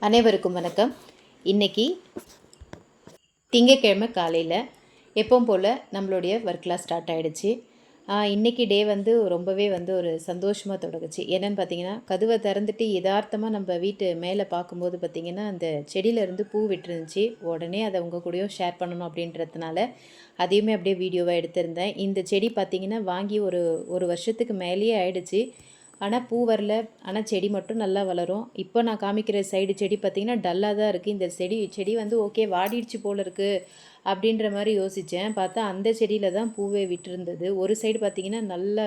அனைவருக்கும் வணக்கம். இன்றைக்கி திங்கக்கிழமை காலையில் எப்பவும் போல் நம்மளுடைய ஒர்க்லாம் ஸ்டார்ட் ஆகிடுச்சு. இன்றைக்கி டே வந்து ரொம்பவே வந்து ஒரு சந்தோஷமாக தொடங்குச்சு. என்னென்னு பார்த்தீங்கன்னா, கதவை திறந்துட்டு யதார்த்தமாக நம்ம வீட்டு மேலே பார்க்கும்போது பார்த்திங்கன்னா, அந்த செடியிலேருந்து பூ விட்டுருந்துச்சு. உடனே அதை உங்கள் கூடயும் ஷேர் பண்ணணும் அப்படின்றதுனால அதையுமே அப்படியே வீடியோவாக எடுத்திருந்தேன். இந்த செடி பார்த்திங்கன்னா வாங்கி ஒரு வருஷத்துக்கு மேலேயே ஆயிடுச்சு. ஆனால் பூ வரல. ஆனால் செடி மட்டும் நல்லா வளரும். இப்போ நான் காமிக்கிற சைடு செடி பார்த்திங்கன்னா டல்லாக தான் இருக்குது. இந்த செடி வந்து ஓகே வாடிடுச்சு போல் இருக்குது அப்படின்ற மாதிரி யோசித்தேன். பார்த்தா அந்த செடியில் தான் பூவே விட்டுருந்தது. ஒரு சைடு பார்த்திங்கன்னா நல்ல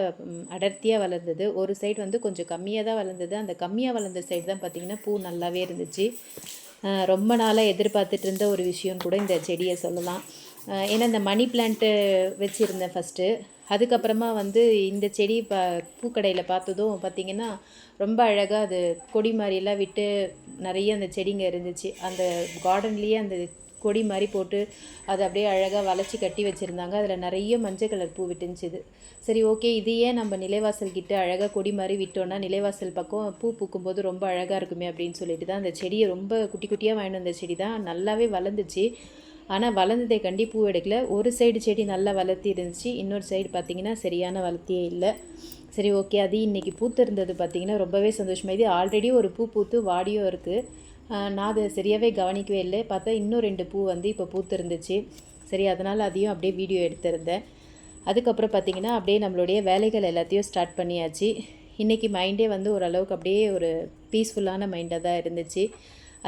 அடர்த்தியாக வளர்ந்தது. ஒரு சைடு வந்து கொஞ்சம் கம்மியாக தான் வளர்ந்தது. அந்த கம்மியாக வளர்ந்த சைடு தான் பார்த்திங்கன்னா பூ நல்லாவே இருந்துச்சு. ரொம்ப நாளாக எதிர்பார்த்துட்டு இருந்த ஒரு விஷயம் கூட இந்த செடியை சொல்லலாம். ஏன்னா இந்த மணி பிளான்ட்டு வச்சுருந்தேன் ஃபஸ்ட்டு. அதுக்கப்புறமா வந்து இந்த செடி பூக்கடையில் பார்த்ததும் பார்த்திங்கன்னா ரொம்ப அழகாக அது கொடி மாதிரியெல்லாம் விட்டு நிறைய அந்த செடிங்க இருந்துச்சு. அந்த கார்டன்லேயே அந்த கொடி மாதிரி போட்டு அதை அப்படியே அழகாக வளைச்சி கட்டி வச்சுருந்தாங்க. அதில் நிறைய மஞ்சள் கலர் பூ விட்டுருந்துச்சு. சரி ஓகே, இது ஏன் நம்ம நிலைவாசல் கிட்ட அழகாக கொடி மாதிரி விட்டோன்னா நிலைவாசல் பக்கம் பூ பூக்கும்போது ரொம்ப அழகாக இருக்குமே அப்படின்னு சொல்லிட்டு தான் அந்த செடியை ரொம்ப குட்டி குட்டியாக வாங்கிட்டு வந்த செடி தான் நல்லாவே வளர்ந்துச்சு. ஆனால் வளர்ந்ததை கண்டி பூ எடுக்கல. ஒரு சைடு செடி நல்லா வளர்த்தி இருந்துச்சு, இன்னொரு சைடு பார்த்திங்கன்னா சரியான வளர்த்தியே இல்லை. சரி ஓகே, அது இன்றைக்கி பூத்து இருந்தது பார்த்திங்கன்னா ரொம்பவே சந்தோஷமாக. இது ஆல்ரெடி ஒரு பூ பூத்து வாடியும் இருக்குது. நான் அதை சரியாகவே கவனிக்கவே இல்லை. பார்த்தா இன்னும் 2 பூ வந்து இப்போ பூத்து இருந்துச்சு. சரி, அதனால் அதையும் அப்படியே வீடியோ எடுத்திருந்தேன். அதுக்கப்புறம் பார்த்திங்கன்னா அப்படியே நம்மளுடைய வேலைகள் எல்லாத்தையும் ஸ்டார்ட் பண்ணியாச்சு. இன்றைக்கி மைண்டே வந்து ஓரளவுக்கு அப்படியே ஒரு பீஸ்ஃபுல்லான மைண்டாக தான் இருந்துச்சு.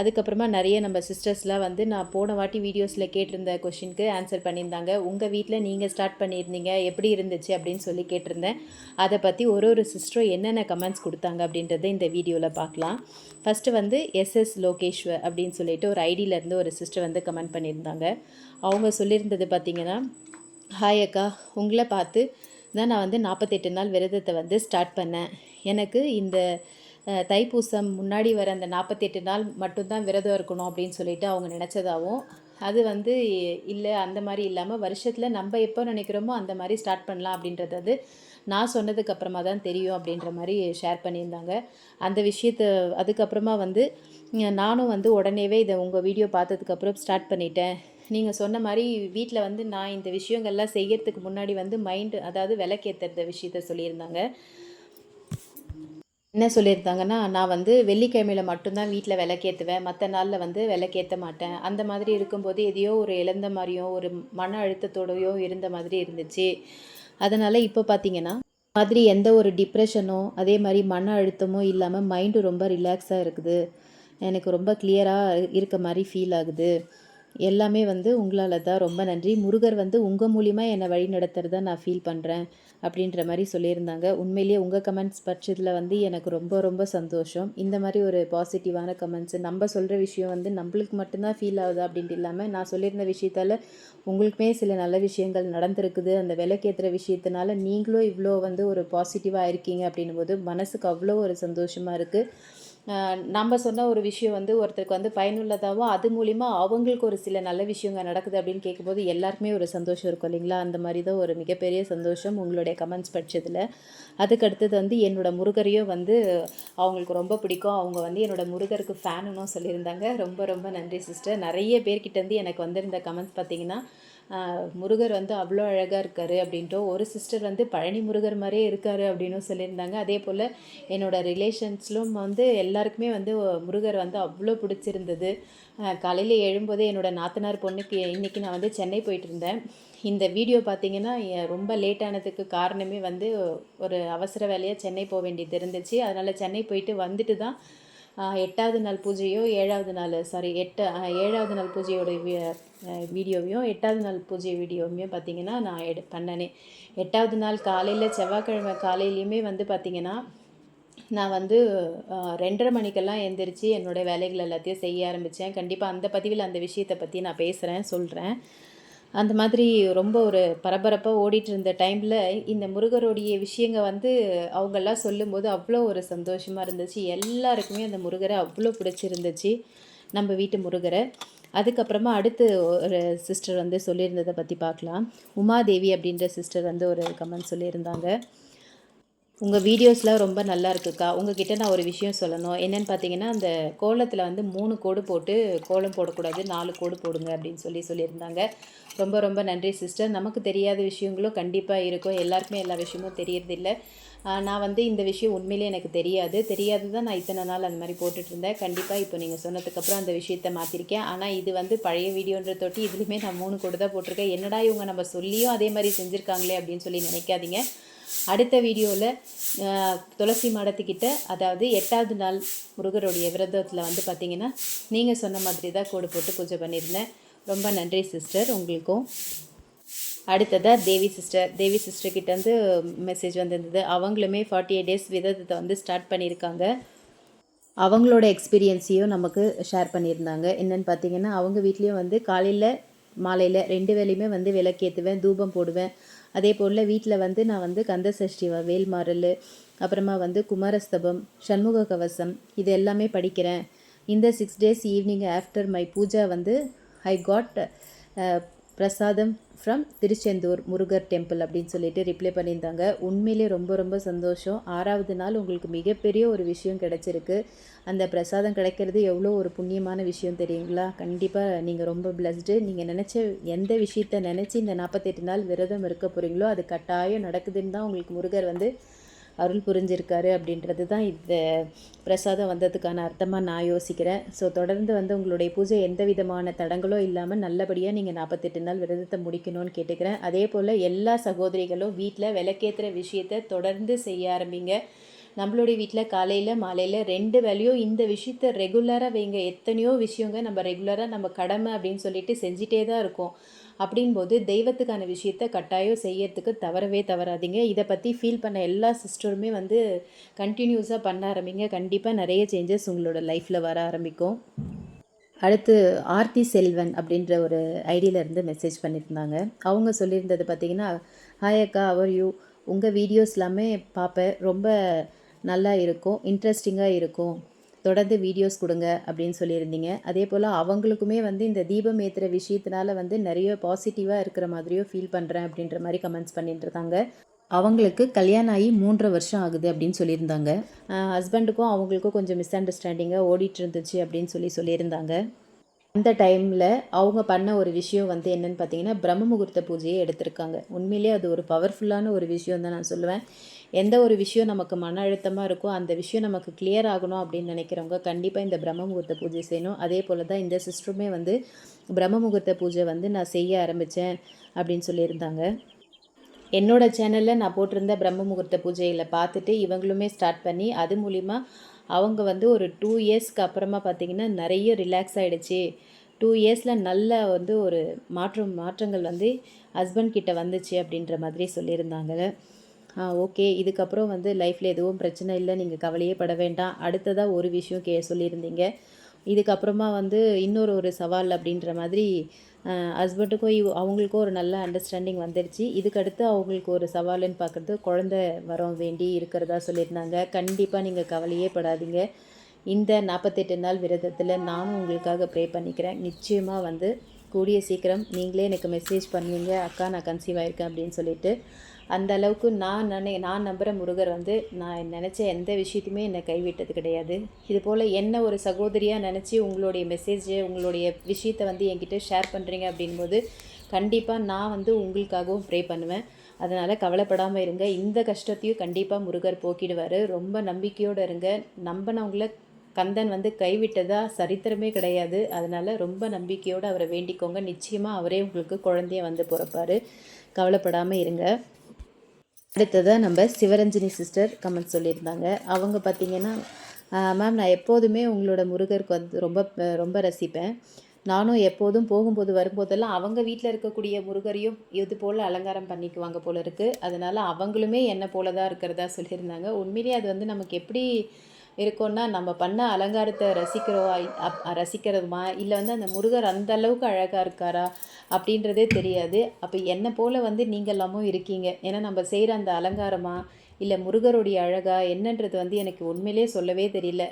அதுக்கப்புறமா நிறைய நம்ம சிஸ்டர்ஸ்லாம் வந்து நான் போன வாட்டி வீடியோஸில் கேட்டிருந்த கொஷினுக்கு ஆன்சர் பண்ணியிருந்தாங்க. உங்கள் வீட்டில் நீங்கள் ஸ்டார்ட் பண்ணியிருந்தீங்க, எப்படி இருந்துச்சு அப்படின்னு சொல்லி கேட்டிருந்தேன். அதை பற்றி ஒரு சிஸ்டரும் என்னென்ன கமெண்ட்ஸ் கொடுத்தாங்க அப்படின்றத இந்த வீடியோவில் பார்க்கலாம். ஃபஸ்ட்டு வந்து எஸ்எஸ் லோகேஷ்வர் அப்படின்னு சொல்லிட்டு ஒரு ஐடியிலேருந்து ஒரு சிஸ்டர் வந்து கமெண்ட் பண்ணியிருந்தாங்க. அவங்க சொல்லியிருந்தது பார்த்திங்கன்னா, ஹாய் அக்கா, உங்களை பார்த்து தான் நான் வந்து 48 நாள் விரதத்தை வந்து ஸ்டார்ட் பண்ணேன். எனக்கு இந்த தைப்பூசம் முன்னாடி வர அந்த 48 நாள் மட்டும்தான் விரதம் இருக்கணும் அப்படின்னு சொல்லிட்டு அவங்க நினச்சதாகவும், அது வந்து இல்லை அந்த மாதிரி இல்லாமல் வருஷத்தில் நம்ம எப்போ நினைக்கிறோமோ அந்த மாதிரி ஸ்டார்ட் பண்ணலாம் அப்படின்றது அது நான் சொன்னதுக்கப்புறமா தான் தெரியும் அப்படின்ற மாதிரி ஷேர் பண்ணியிருந்தாங்க. அந்த விஷயத்தை அதுக்கப்புறமா வந்து நானும் வந்து உடனேவே இதை உங்கள் வீடியோ பார்த்ததுக்கப்புறம் ஸ்டார்ட் பண்ணிட்டேன். நீங்கள் சொன்ன மாதிரி வீட்டில் வந்து நான் இந்த விஷயங்கள்லாம் செய்கிறதுக்கு முன்னாடி வந்து அதாவது விளக்கேற்றுற விஷயத்த சொல்லியிருந்தாங்க. என்ன சொல்லியிருந்தாங்கன்னா, நான் வந்து வெள்ளிக்கிழமையில் மட்டும்தான் வீட்டில் விளக்கேற்றுவேன், மற்ற நாளில் வந்து விளக்கேற்ற மாட்டேன். அந்த மாதிரி இருக்கும்போது எதையோ ஒரு இழந்த மாதிரியும் ஒரு மன அழுத்தத்தோடையோ இருந்த மாதிரி இருந்துச்சு. அதனால் இப்போ பார்த்திங்கன்னா மாதிரி எந்த ஒரு டிப்ரெஷனோ அதே மாதிரி மன அழுத்தமோ இல்லாமல் மைண்டு ரொம்ப ரிலாக்ஸாக இருக்குது. எனக்கு ரொம்ப கிளியராக இருக்க மாதிரி ஃபீல் ஆகுது. எல்லாமே வந்து உங்களால் தான், ரொம்ப நன்றி. முருகர் வந்து உங்கள் மூலிமா என்னை வழி நடத்துகிறதா நான் ஃபீல் பண்ணுறேன் அப்படின்ற மாதிரி சொல்லியிருந்தாங்க. உண்மையிலேயே உங்கள் கமெண்ட்ஸ் பட்சத்தில் வந்து எனக்கு ரொம்ப ரொம்ப சந்தோஷம். இந்த மாதிரி ஒரு பாசிட்டிவான கமெண்ட்ஸு நம்ம சொல்கிற விஷயம் வந்து நம்மளுக்கு மட்டும்தான் ஃபீல் ஆகுது அப்படின்ட்டு இல்லாமல் நான் சொல்லியிருந்த விஷயத்தால் உங்களுக்குமே சில நல்ல விஷயங்கள் நடந்திருக்குது. அந்த விளக்கேற்றுற விஷயத்தினால நீங்களும் இவ்வளோ வந்து ஒரு பாசிட்டிவாக இருக்கீங்க அப்படின்னும் போது மனசுக்கு அவ்வளோ ஒரு சந்தோஷமாக இருக்குது. நம்ம சொன்ன ஒரு விஷயம் வந்து ஒருத்தருக்கு வந்து பயனுள்ளதாகவும் அது மூலிமா அவங்களுக்கு ஒரு சில நல்ல விஷயங்கள் நடக்குது அப்படின்னு கேட்கும்போது எல்லாருக்குமே ஒரு சந்தோஷம் இருக்கும் இல்லைங்களா? அந்த மாதிரி தான் ஒரு மிகப்பெரிய சந்தோஷம் உங்களுடைய கமெண்ட்ஸ் படித்ததில். அதுக்கடுத்தது வந்து என்னோடய முருகரையும் வந்து அவங்களுக்கு ரொம்ப பிடிக்கும். அவங்க வந்து என்னோடய முருகருக்கு ஃபேனுன்னு சொல்லியிருந்தாங்க. ரொம்ப ரொம்ப நன்றி சிஸ்டர். நிறைய பேர்கிட்டேருந்து எனக்கு வந்திருந்த கமெண்ட்ஸ் பார்த்திங்கன்னா, முருகர் வந்து அவ்வளோ அழகாக இருக்கார் அப்படின்ட்டும், ஒரு சிஸ்டர் வந்து பழனி முருகர் மாதிரியே இருக்கார் அப்படின்னும் சொல்லியிருந்தாங்க. அதே போல் என்னோடய ரிலேஷன்ஸ்லும் வந்து எல்லாருக்குமே வந்து முருகர் வந்து அவ்வளோ பிடிச்சிருந்தது. காலையில் எழும்போதே என்னோடய நாத்தனார் பொண்ணுக்கு இன்றைக்கி நான் வந்து சென்னை போயிட்டு இருந்தேன். இந்த வீடியோ பார்த்திங்கன்னா ரொம்ப லேட்டானதுக்கு காரணமே வந்து ஒரு அவசர வேலையாக சென்னை போக வேண்டியது இருந்துச்சு. அதனால் சென்னை போயிட்டு வந்துட்டு தான் 8வது நாள் பூஜையோ 7வது நாள் 7வது நாள் பூஜையோட வீடியோவையும் 8வது நாள் பூஜை வீடியோவுமே பார்த்திங்கன்னா நான் பண்ணனே. 8வது நாள் காலையில் செவ்வாய்க்கிழமை காலையிலையுமே வந்து பார்த்திங்கன்னா நான் வந்து 2:30 மணிக்கெல்லாம் எழுந்திரிச்சு என்னோடய வேலைகள் எல்லாத்தையும் செய்ய ஆரம்பித்தேன். கண்டிப்பாக அந்த பதிவில் அந்த விஷயத்தை பற்றி நான் சொல்கிறேன். அந்த மாதிரி ரொம்ப ஒரு பரபரப்பாக ஓடிட்டு இருந்த டைமில் இந்த முருகருடைய விஷயங்கள் வந்து அவங்கெல்லாம் சொல்லும்போது அவ்வளோ ஒரு சந்தோஷமாக இருந்துச்சு. எல்லாருக்குமே அந்த முருகரை அவ்வளோ பிடிச்சிருந்துச்சு, நம்ம வீட்டு முருகரை. அதுக்கப்புறமா அடுத்து ஒரு சிஸ்டர் வந்து சொல்லியிருந்ததை பற்றி பார்க்கலாம். உமாதேவி அப்படின்ற சிஸ்டர் வந்து ஒரு கமெண்ட் சொல்லியிருந்தாங்க. உங்கள் வீடியோஸ்லாம் ரொம்ப நல்லா இருக்குக்கா. உங்ககிட்ட நான் ஒரு விஷயம் சொல்லணும். என்னென்னு பார்த்தீங்கன்னா, அந்த கோலத்தில் வந்து 3 கோடு போட்டு கோலம் போடக்கூடாது, 4 கோடு போடுங்க அப்படின்னு சொல்லியிருந்தாங்க. ரொம்ப ரொம்ப நன்றி சிஸ்டர். நமக்கு தெரியாத விஷயங்களும் கண்டிப்பாக இருக்கும். எல்லாருக்குமே எல்லா விஷயமும் தெரியறதில்ல. நான் வந்து இந்த விஷயம் உண்மையிலே எனக்கு தெரியாது தான் நான் இத்தனை நாள் அந்த மாதிரி போட்டுட்ருந்தேன். கண்டிப்பாக இப்போ நீங்கள் சொன்னதுக்கப்புறம் அந்த விஷயத்த மாற்றிருக்கேன். ஆனால் இது வந்து பழைய வீடியோன்ற தொட்டி இதுலேயுமே நான் 3 கோடு தான் போட்டிருக்கேன். என்னடா இவங்க நம்ம சொல்லியும் அதே மாதிரி செஞ்சுருக்காங்களே அப்படின்னு சொல்லி நினைக்காதீங்க. அடுத்த வீடியோவில் துளசி மாடத்துக்கிட்ட, அதாவது 8வது நாள் முருகருடைய விரதத்தில் வந்து பார்த்திங்கன்னா நீங்கள் சொன்ன மாதிரி தான் கோடு போட்டு பூஜை பண்ணியிருந்தேன். ரொம்ப நன்றி சிஸ்டர் உங்களுக்கும். அடுத்ததாக தேவி சிஸ்டர்கிட்டேருந்து மெசேஜ் வந்திருந்தது. அவங்களுமே 48 டேஸ் விரதத்தை வந்து ஸ்டார்ட் பண்ணியிருக்காங்க. அவங்களோட எக்ஸ்பீரியன்ஸையும் நமக்கு ஷேர் பண்ணியிருந்தாங்க. என்னென்னு பார்த்தீங்கன்னா, அவங்க வீட்லேயும் வந்து காலையில் மாலையில் 2 வேளையுமே வந்து விளக்கேற்றுவேன், தூபம் போடுவேன். அதே போல் வீட்டில் வந்து நான் வந்து கந்த சஷ்டி, வேல்மாறல், அப்புறமா வந்து குமாரஸ்தபம், சண்முக கவசம் இது எல்லாமே படிக்கிறேன். இந்த 6 days evening after my puja வந்து I got prasadam from Tiruchendur Murugar temple அப்படின்னு சொல்லிட்டு ரிப்ளை பண்ணியிருந்தாங்க. உண்மையிலே ரொம்ப ரொம்ப சந்தோஷம். 6வது நாள் உங்களுக்கு மிகப்பெரிய ஒரு விஷயம் கிடச்சிருக்கு. அந்த பிரசாதம் கிடைக்கிறது எவ்வளோ ஒரு புண்ணியமான விஷயம் தெரியுங்களா? கண்டிப்பாக நீங்கள் ரொம்ப பிளஸ்டு. நீங்கள் நினச்ச எந்த விஷயத்தை நினச்சி இந்த 48 நாள் விரதம் இருக்க போகிறீங்களோ அது கட்டாயம் நடக்குதுன்னு தான் உங்களுக்கு முருகர் வந்து அருள் புரிஞ்சிருக்காரு அப்படின்றது தான் இந்த பிரசாதம் வந்ததுக்கான அர்த்தமாக நான் யோசிக்கிறேன். ஸோ தொடர்ந்து வந்து உங்களுடைய பூஜை எந்த விதமான தடங்களோ இல்லாமல் நல்லபடியாக நீங்கள் 48 நாள் விரதத்தை முடிக்கணும்னு கேட்டுக்கிறேன். அதே போல் எல்லா சகோதரிகளும் வீட்டில் விளக்கேற்றுற விஷயத்தை தொடர்ந்து செய்ய ஆரம்பிங்க. நம்மளுடைய வீட்டில் காலையில் மாலையில் 2 வேளையும் இந்த விஷயத்த ரெகுலராக வைங்க. எத்தனையோ விஷயங்க நம்ம ரெகுலராக நம்ம கடமை அப்படின்னு சொல்லிட்டு செஞ்சிட்டே தான் இருக்கோம். அப்படின்போது தெய்வத்துக்கான விஷயத்த கட்டாயம் செய்யறதுக்கு தவறாதீங்க. இதை பற்றி ஃபீல் பண்ண எல்லா சிஸ்டருமே வந்து கண்டினியூஸாக பண்ண ஆரம்பிங்க. கண்டிப்பாக நிறைய சேஞ்சஸ் உங்களோட லைஃப்பில் வர ஆரம்பிக்கும். அடுத்து ஆர்த்தி செல்வன் அப்படின்ற ஒரு ஐடியிலேருந்து மெசேஜ் பண்ணியிருந்தாங்க. அவங்க சொல்லியிருந்தது பார்த்திங்கன்னா, ஹாய் அக்கா, அவர் யூ, உங்கள் வீடியோஸ் எல்லாமே பார்ப்பேன், ரொம்ப நல்லா இருக்கும், இன்ட்ரெஸ்டிங்காக இருக்கும், தொடர்ந்து வீடியோஸ் கொடுங்க அப்படின்னு சொல்லியிருந்தீங்க. அதே போல் அவங்களுக்குமே வந்து இந்த தீபம் ஏற்றுற விஷயத்தினால வந்து நிறைய பாசிட்டிவாக இருக்கிற மாதிரியும் ஃபீல் பண்ணுறேன் அப்படின்ற மாதிரி கமெண்ட்ஸ் பண்ணிட்டு இருந்தாங்க. அவங்களுக்கு கல்யாணம் ஆகி 3 வருஷம் ஆகுது அப்படின்னு சொல்லியிருந்தாங்க. ஹஸ்பண்டுக்கும் அவங்களுக்கும் கொஞ்சம் மிஸ் அண்டர்ஸ்டாண்டிங்காக ஓடிட்டு இருந்துச்சு அப்படின்னு சொல்லியிருந்தாங்க. அந்த டைமில் அவங்க பண்ண ஒரு விஷயம் வந்து என்னென்னு பார்த்தீங்கன்னா, பிரம்ம முகூர்த்த பூஜையை எடுத்திருக்காங்க. உண்மையிலேயே அது ஒரு பவர்ஃபுல்லான ஒரு விஷயம் தான் நான் சொல்லுவேன். எந்த ஒரு விஷயம் நமக்கு மன அழுத்தமாக இருக்கோ அந்த விஷயம் நமக்கு கிளியர் ஆகணும் அப்படின்னு நினைக்கிறவங்க கண்டிப்பாக இந்த பிரம்ம முகூர்த்த பூஜை செய்யணும். அதே போல் தான் இந்த சிஸ்டருமே வந்து பிரம்ம முகூர்த்த பூஜை வந்து நான் செய்ய ஆரம்பித்தேன் அப்படின்னு சொல்லியிருந்தாங்க. என்னோட சேனலில் நான் போட்டிருந்த பிரம்ம முகூர்த்த பூஜையில் பார்த்துட்டு இவங்களுமே ஸ்டார்ட் பண்ணி அது மூலிமா அவங்க வந்து ஒரு 2 இயர்ஸ்க்கு அப்புறமா பார்த்திங்கன்னா நிறைய ரிலாக்ஸ் ஆகிடுச்சு. 2 இயர்ஸில் நல்ல வந்து ஒரு மாற்றங்கள் வந்து ஹஸ்பண்ட் கிட்ட வந்துச்சு அப்படின்ற மாதிரி சொல்லியிருந்தாங்க. ஓகே, இதுக்கப்புறம் வந்து லைஃப்பில் எதுவும் பிரச்சனை இல்லை, நீங்கள் கவலையே பட வேண்டாம். அடுத்ததாக ஒரு விஷயம் சொல்லியிருந்தீங்க. இதுக்கப்புறமா வந்து இன்னொரு சவால் அப்படின்ற மாதிரி ஹஸ்பண்டுக்கும் அவங்களுக்கும் ஒரு நல்ல அண்டர்ஸ்டாண்டிங் வந்துடுச்சு. இதுக்கடுத்து அவங்களுக்கு ஒரு சவாலுன்னு பார்க்குறது குழந்தை வரம் வேண்டி இருக்கிறதா சொல்லியிருந்தாங்க. கண்டிப்பாக நீங்கள் கவலையே படாதீங்க. இந்த 48 நாள் விரதத்தில் நானும் உங்களுக்காக ப்ரே பண்ணிக்கிறேன். நிச்சயமாக வந்து கூடிய சீக்கிரம் நீங்களே எனக்கு மெசேஜ் பண்ணுவீங்க, அக்கா நான் கன்சீவ் ஆகிருக்கேன் அப்படின்னு சொல்லிட்டு. அந்த அளவுக்கு நான் நம்புகிற முருகர் வந்து நான் நினச்ச எந்த விஷயத்தையுமே என்னை கைவிட்டது கிடையாது. இதுபோல் என்ன ஒரு சகோதரியாக நினச்சி உங்களுடைய மெசேஜை உங்களுடைய விஷயத்தை வந்து என்கிட்ட ஷேர் பண்ணுறீங்க அப்படின்போது கண்டிப்பாக நான் வந்து உங்களுக்காகவும் ப்ரே பண்ணுவேன். அதனால் கவலைப்படாமல் இருங்க. இந்த கஷ்டத்தையும் கண்டிப்பாக முருகர் போக்கிடுவார். ரொம்ப நம்பிக்கையோடு இருங்க. நம்பினவங்கள கந்தன் வந்து கைவிட்டதா சரித்திரமே கிடையாது. அதனால் ரொம்ப நம்பிக்கையோடு அவரை வேண்டிக்கோங்க. நிச்சயமாக அவரே உங்களுக்கு குழந்தைய வந்து பிறப்பார். கவலைப்படாமல் இருங்க. அடுத்ததாக நம்ம சிவரஞ்சனி சிஸ்டர் கமெண்ட் சொல்லியிருந்தாங்க. அவங்க பார்த்திங்கன்னா, மேம் நான் எப்போதுமே உங்களோட முருகருக்கு வந்து ரொம்ப ரசிப்பேன். நானும் எப்போதும் போகும்போது வரும்போதெல்லாம் அவங்க வீட்டில் இருக்கக்கூடிய முருகரையும் இது போல் அலங்காரம் பண்ணிக்குவாங்க போல இருக்குது. அதனால் அவங்களுமே என்னை போல தான் இருக்கிறதா சொல்லியிருந்தாங்க. உண்மையிலேயே அது வந்து நமக்கு எப்படி இருக்கோன்னா, நம்ம பண்ண அலங்காரத்தை ரசிக்கிறோமா இல்லை வந்து அந்த முருகர் அந்த அளவுக்கு அழகாக இருக்காரா அப்படின்றதே தெரியாது. அப்போ என்னை போல் வந்து நீங்கள் எல்லாமும் இருக்கீங்க. ஏன்னா நம்ம செய்கிற அந்த அலங்காரமா இல்லை முருகருடைய அழகா என்னன்றது வந்து எனக்கு உண்மையிலே சொல்லவே தெரியல.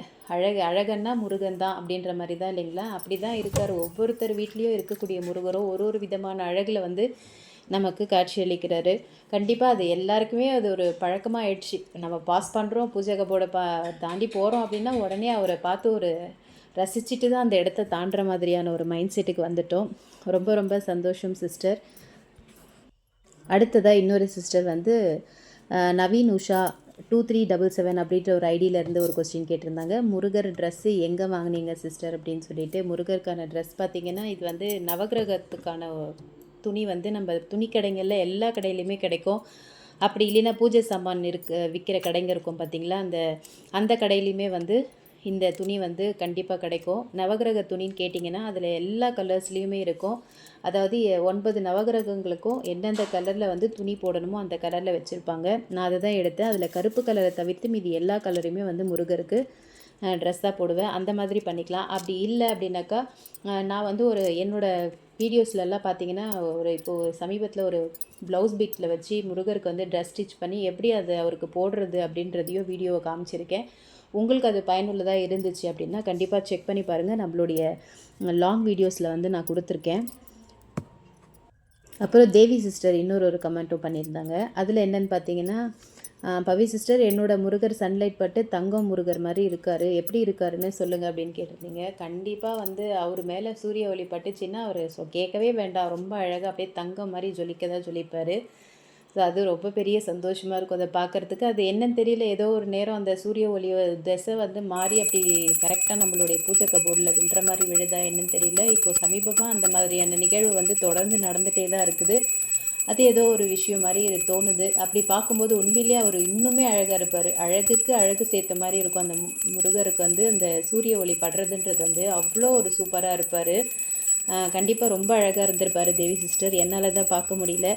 அழகன்னா முருகன் தான் அப்படின்ற மாதிரி தான் இல்லைங்களா? அப்படி தான் இருக்கார். ஒவ்வொருத்தர் வீட்லேயும் இருக்கக்கூடிய முருகரும் ஒரு விதமான அழகில் வந்து நமக்கு காட்சியளிக்கிறாரு. கண்டிப்பாக அது எல்லாருக்குமே அது ஒரு பழக்கமாக ஆயிடுச்சு. நம்ம பாஸ் பண்ணுறோம், பூஜை கப்போர்டை தாண்டி போகிறோம் அப்படின்னா உடனே அவரை பார்த்து ஒரு ரசிச்சுட்டு தான் அந்த இடத்த தாண்டுற மாதிரியான ஒரு மைண்ட் செட்டுக்கு வந்துட்டோம். ரொம்ப ரொம்ப சந்தோஷம் சிஸ்டர். அடுத்ததாக இன்னொரு சிஸ்டர் வந்து நவீன் உஷா 2377 அப்படின்ற ஒரு ஐடியிலேருந்து ஒரு கொஸ்டின் கேட்டிருந்தாங்க. முருகர் ட்ரெஸ்ஸு எங்கே வாங்கினீங்க சிஸ்டர் அப்படின்னு சொல்லிட்டு. முருகருக்கான ட்ரெஸ் பார்த்திங்கன்னா இது வந்து நவகிரகத்துக்கான துணி வந்து நம்ம துணி கடைங்களில் எல்லா கடையிலையுமே கிடைக்கும். அப்படி இல்லைன்னா பூஜை சாமான் விற்கிற கடைங்க இருக்கும் பார்த்திங்களா, அந்த கடையிலையுமே வந்து இந்த துணி வந்து கண்டிப்பாக கிடைக்கும். நவகிரக துணின்னு கேட்டிங்கன்னா அதில் எல்லா கலர்ஸ்லேயுமே இருக்கும். அதாவது 9 நவகிரகங்களுக்கும் எந்தெந்த கலரில் வந்து துணி போடணுமோ அந்த கலரில் வச்சுருப்பாங்க. நான் அதை தான் எடுத்தேன். அதில் கருப்பு கலரை தவிர்த்து மீதி எல்லா கலருமே வந்து முருகருக்கு ட்ரெஸ்ஸாக போடுவேன். அந்த மாதிரி பண்ணிக்கலாம். அப்படி இல்லை அப்படின்னாக்கா நான் வந்து என்னோடய வீடியோஸ்லலாம் பார்த்தீங்கன்னா இப்போது சமீபத்தில் ஒரு ப்ளவுஸ் பீட்டில் வச்சு முருகருக்கு வந்து ட்ரெஸ் ஸ்டிச் பண்ணி எப்படி அதை அவருக்கு போடுறது அப்படின்றதையும் வீடியோவை காமிச்சிருக்கேன். உங்களுக்கு அது பயனுள்ளதாக இருந்துச்சு அப்படின்னா கண்டிப்பாக செக் பண்ணி பாருங்கள். நம்மளுடைய லாங் வீடியோஸில் வந்து நான் கொடுத்துருக்கேன். அப்புறம் தேவி சிஸ்டர் இன்னொரு கமெண்ட்டும் பண்ணியிருந்தாங்க. அதில் என்னென்னு பார்த்தீங்கன்னா, பவி சிஸ்டர் என்னோட முருகர் சன்லைட் பட்டு தங்கம் முருகர் மாதிரி இருக்கார், எப்படி இருக்காருன்னு சொல்லுங்கள் அப்படின்னு கேட்டிருந்தீங்க. கண்டிப்பாக வந்து அவர் மேலே சூரிய ஒளி பட்டுச்சுன்னா அவர் கேட்கவே வேண்டாம், ரொம்ப அழகாக அப்படியே தங்கம் மாதிரி ஜொலிக்கதான் ஜொலிப்பார். ஸோ அது ரொம்ப பெரிய சந்தோஷமாக இருக்கும் அதை பார்க்குறதுக்கு. அது என்னன்னு தெரியல, ஏதோ ஒரு நேரம் அந்த சூரிய ஒளி திசை வந்து மாறி அப்படி கரெக்டாக நம்மளுடைய பூஜை கபோர்டில் விழுற மாதிரி விழுதா என்னன்னு தெரியல. இப்போது சமீபமாக அந்த மாதிரியான நிகழ்வு வந்து தொடர்ந்து நடந்துகிட்டே தான் இருக்குது. அது ஏதோ ஒரு விஷயம் மாதிரி இது தோணுது. அப்படி பார்க்கும்போது உண்மையிலேயே அவர் இன்னுமே அழகாக இருப்பார். அழகுக்கு அழகு சேர்த்த மாதிரி இருக்கும். அந்த முருகருக்கு வந்து அந்த சூரிய ஒளி படுறதுன்றது வந்து அவ்வளோ ஒரு சூப்பராக இருப்பார். கண்டிப்பாக ரொம்ப அழகாக இருந்திருப்பார் தேவி சிஸ்டர். என்னால் தான் பார்க்க முடியல.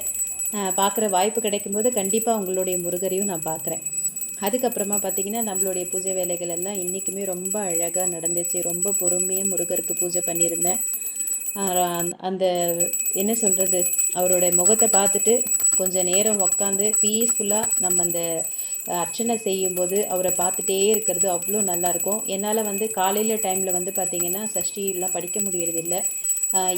பார்க்குற வாய்ப்பு கிடைக்கும்போது கண்டிப்பாக உங்களுடைய முருகரையும் நான் பார்க்குறேன். அதுக்கப்புறமா பார்த்திங்கன்னா நம்மளுடைய பூஜை வேலைகள் எல்லாம் இன்றைக்குமே ரொம்ப அழகாக நடந்துச்சு. ரொம்ப பொறுமையாக முருகருக்கு பூஜை பண்ணியிருந்தேன். அந்த என்ன சொல்கிறது, அவரோட முகத்தை பார்த்துட்டு கொஞ்சம் நேரம் உக்காந்து பீஸ்ஃபுல்லாக நம்ம அந்த அர்ச்சனை செய்யும்போது அவரை பார்த்துட்டே இருக்கிறது அவ்வளோ நல்லாயிருக்கும். என்னால் வந்து காலையில் டைமில் வந்து பார்த்திங்கன்னா சஷ்டிலாம் படிக்க முடியறதில்லை.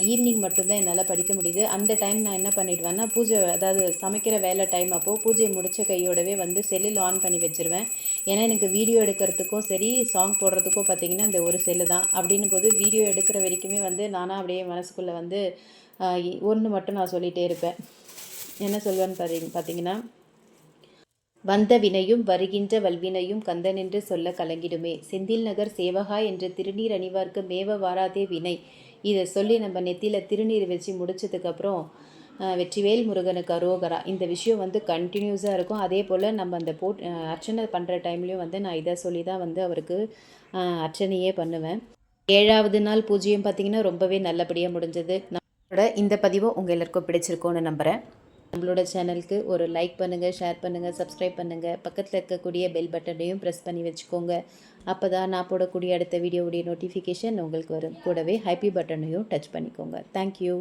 ஈவினிங் மட்டும்தான் என்னால் படிக்க முடியுது. அந்த டைம் நான் என்ன பண்ணிவிடுவேன்னா பூஜை, அதாவது சமைக்கிற வேலை டைம் அப்போது பூஜையை முடித்த கையோடவே வந்து செல்லில் ஆன் பண்ணி வச்சுருவேன். ஏன்னா எனக்கு வீடியோ எடுக்கிறதுக்கும் சரி சாங் போடுறதுக்கும் பார்த்திங்கன்னா இந்த ஒரு செல்லு தான். அப்படின்னும் போது வீடியோ எடுக்கிற வரைக்குமே வந்து நானாக அப்படியே மனசுக்குள்ளே வந்து ஒன்று மட்டும் நான் சொல்லிகிட்டே இருப்பேன். என்ன சொல்வேன்னு பார்த்திங்கன்னா, வந்த வினையும் வருகின்ற வல்வினையும் கந்தனென்று சொல்ல கலங்கிடுமே, செந்தில் நகர் சேவகா என்ற திருநீர் அணிவார்க்கு மேவ வாராதே வினை. இதை சொல்லி நம்ம நெத்தியில் திருநீர் வச்சு முடிச்சதுக்கப்புறம் வெற்றிவேல் முருகனுக்கு அரோகரா இந்த விஷயம் வந்து கண்டினியூஸாக இருக்கும். அதே போல் நம்ம அந்த அர்ச்சனை பண்ணுற டைம்லேயும் வந்து நான் இதை சொல்லி தான் வந்து அவருக்கு அர்ச்சனையே பண்ணுவேன். 7வது நாள் பூஜையும் பார்த்திங்கன்னா ரொம்பவே நல்லபடியாக முடிஞ்சது. நம்மளோட இந்த பதிவும் உங்கள் எல்லாருக்கும் பிடிச்சிருக்கோன்னு நம்புகிறேன். நம்மளோட சேனலுக்கு ஒரு லைக் பண்ணுங்கள், ஷேர் பண்ணுங்கள், சப்ஸ்கிரைப் பண்ணுங்கள். பக்கத்தில் இருக்கக்கூடிய பெல் பட்டனையும் ப்ரெஸ் பண்ணி வச்சுக்கோங்க. அப்போ தான் நான் போடக்கூடிய அடுத்த வீடியோவுடைய நோட்டிஃபிகேஷன் உங்களுக்கு வரும். கூடவே ஹைப்பி பட்டனையும் டச் பண்ணிக்கோங்க. தேங்க்யூ.